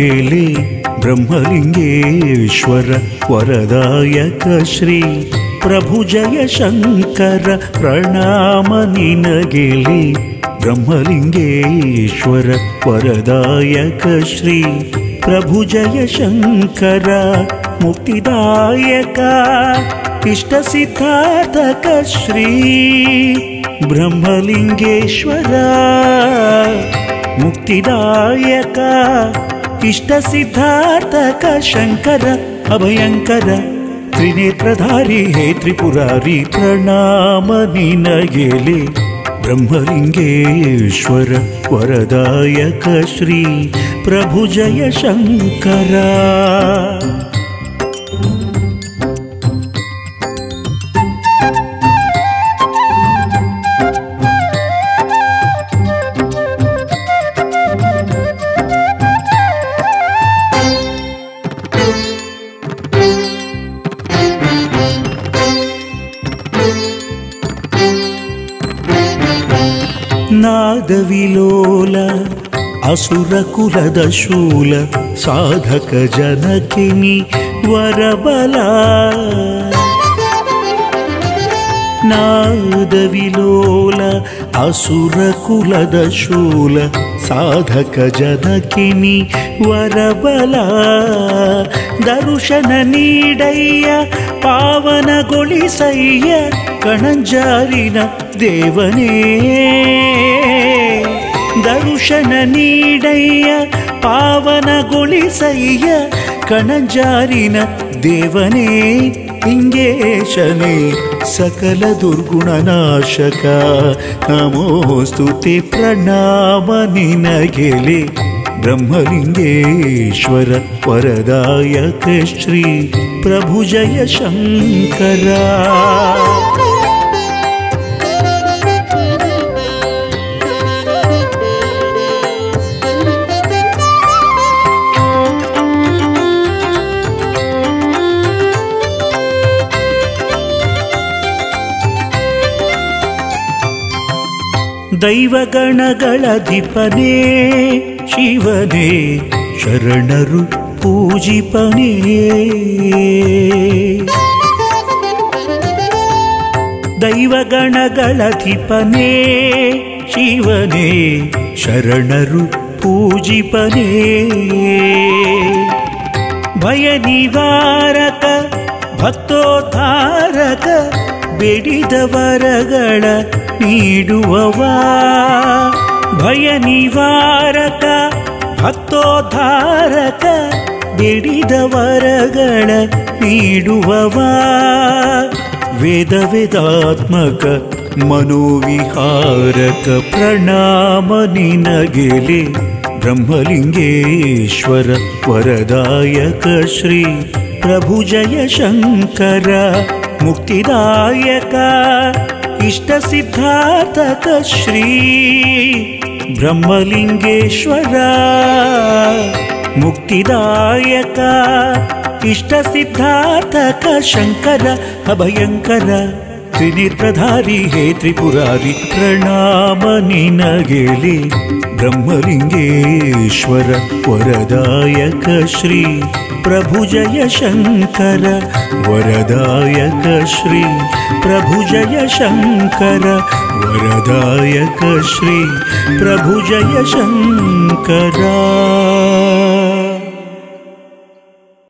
ನಿನಗೆಲೆ ಬ್ರಹ್ಮಲಿಂಗೇಶ್ವರ ವರದಾಯಕ ಶ್ರೀ ಪ್ರಭು ಜಯ ಶಂಕರ ಪ್ರಣಾಮ ನಿನಗೆಲೆ ಬ್ರಹ್ಮಲಿಂಗೇಶ್ವರ ವರದಾಯಕ ಶ್ರೀ ಪ್ರಭು ಜಯ ಶಂಕರ ಮುಕ್ತಿದಾಯಕ ಇಷ್ಟ ಸಿದ್ಧಾರ್ಥಕ ಶ್ರೀ ಬ್ರಹ್ಮಲಿಂಗೇಶ್ವರ ಮುಕ್ತಿದಾಯಕ ಇಷ್ಟ ಸಿದ್ಧಾರ್ಥಕ ಶಂಕರ ಅಭಯಂಕರ ತ್ರಿನೇತ್ರಧಾರಿ ಹೇ ತ್ರಿಪುರಾರಿ ಪ್ರಣಾಮ ನಿನಗೆಲೆ ಬ್ರಹ್ಮಲಿಂಗೇಶ್ವರ ವರದಾಯಕ ಶ್ರೀ ಪ್ರಭು ಜಯ ಶಂಕರ ನಾದವಿಲೋಲ ಅಸುರ ಕುಲದ ಶೂಲ ಸಾಧಕ ಜನಕಿನಿ ವರಬಲ ನಾದವಿಲೋಲ ಅಸುರ ಕುಲದ ಶೂಲ ಸಾಧಕ ಜನಕಿನಿ ವರಬಲ ದರುಶನ ನೀಡಯ್ಯ ಪಾವನಗೊಳಿಸಯ್ಯ ಕಣಂಜಾರಿನ ದೇವನೇ ದರುಶನ ನೀಡಯ್ಯ ಪಾವನಗೊಳಿಸಯ್ಯ ಕಣಂಜಾರಿನ ದೇವನೇ ಇಂಗೇಶನೇ ಸಕಲ ದುರ್ಗುಣನಾಶಕ ನಮೋಸ್ತುತೆ ಪ್ರಣಾಮ ನಿನಗೆಲೆ ಬ್ರಹ್ಮಲಿಂಗೇಶ್ವರ ವರದಾಯಕ ಶ್ರೀ ಪ್ರಭು ಜಯ ಶಂಕರ ದೈವಗಣಗಳಧಿಪನೇ ಶಿವನೇ ಶರಣರು ಪೂಜಿಪನೇ ದೈವಗಣಗಳಧಿಪನೇ ಶಿವನೇ ಶರಣರು ಪೂಜಿಪನೇ ಭಯ ನಿವಾರಕ ಭಕ್ತೋದ್ಧಾರಕ ಬೇಡಿದ ವರಗಳ ನೀಡುವವ ಭಯ ನಿವಾರಕ ಭಕ್ತೋದ್ಧಾರಕ ಬೇಡಿದ ವರಗಳ ನೀಡುವವ ವೇದ ವೇದಾತ್ಮಕ ಮನೋವಿಹಾರಕ ಪ್ರಣಾಮ ನಿನಗೆಲೆ ಬ್ರಹ್ಮಲಿಂಗೇಶ್ವರ ವರದಾಯಕ ಶ್ರೀ ಪ್ರಭು ಜಯ ಶಂಕರ ಮುಕ್ತಿದಾಯಕ ಇಷ್ಟ ಸಿದ್ಧಾರ್ಥಕ ಶ್ರೀ ಬ್ರಹ್ಮಲಿಂಗೇಶ್ವರ ಮುಕ್ತಿದಾಯಕ ಇಷ್ಟ ಸಿದ್ಧಾರ್ಥಕ ಶಂಕರ ಅಭಯಂಕರ ತ್ರಿನೇತ್ರಧಾರಿ ಹೇ ತ್ರಿಪುರಾರಿ ಪ್ರಣಾಮ ನಿನಗೆಲೆ ಬ್ರಹ್ಮಲಿಂಗೇಶ್ವರ ವರದಾಯಕ ಶ್ರೀ ಪ್ರಭು ಜಯ ಶಂಕರ ವರದಾಯಕ ಶ್ರೀ ಪ್ರಭು ಜಯ ಶಂಕರ ವರದಾಯಕ ಶ್ರೀ ಪ್ರಭು ಜಯ ಶಂಕರ